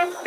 Welcome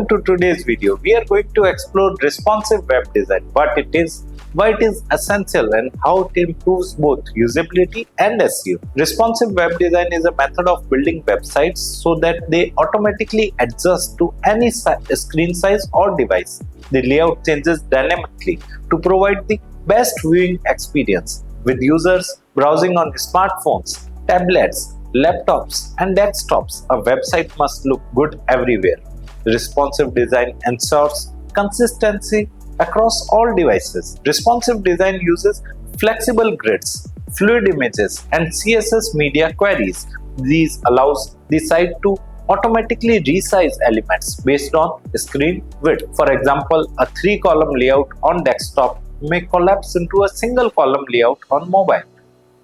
to today's video. We are going to explore responsive web design, what it is, why it is essential, and how it improves both usability and SEO. Responsive web design is a method of building websites so that they automatically adjust to any screen size or device. The layout changes dynamically to provide the best viewing experience. With users browsing on smartphones, tablets, laptops, and desktops, a website must look good everywhere. Responsive design ensures consistency across all devices. Responsive design uses flexible grids, fluid images, and CSS media queries. These allows the site to automatically resize elements based on screen width. For example, a 3-column layout on desktop may collapse into a single column layout on mobile.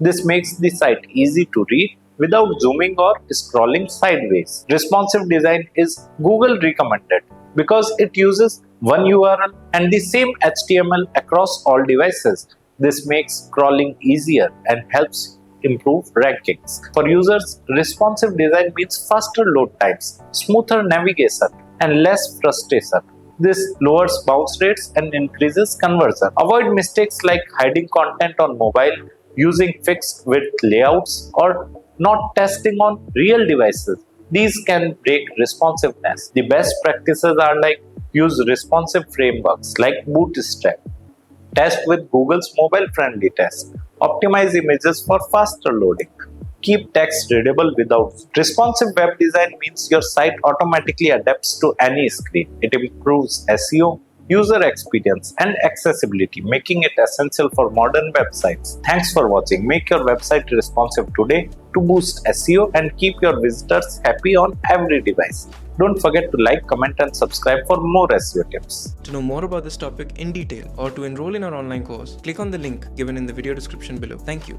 This makes the site easy to read without zooming or scrolling sideways. Responsive design is Google recommended because it uses one URL and the same HTML across all devices. This makes crawling easier and helps improve rankings. For users, responsive design means faster load times, smoother navigation, and less frustration. This lowers bounce rates and increases conversion. Avoid mistakes like hiding content on mobile, using fixed width layouts, or not testing on real devices. These can break responsiveness. The best practices are like use responsive frameworks like Bootstrap, test with Google's mobile friendly test, optimize images for faster loading, keep text readable without. Responsive web design means your site automatically adapts to any screen. It improves SEO, user experience, and accessibility, making it essential for modern websites. Thanks for watching. Make your website responsive today to boost SEO and keep your visitors happy on every device. Don't forget to like, comment, and subscribe for more SEO tips. To know more about this topic in detail or to enroll in our online course, click on the link given in the video description below. Thank you.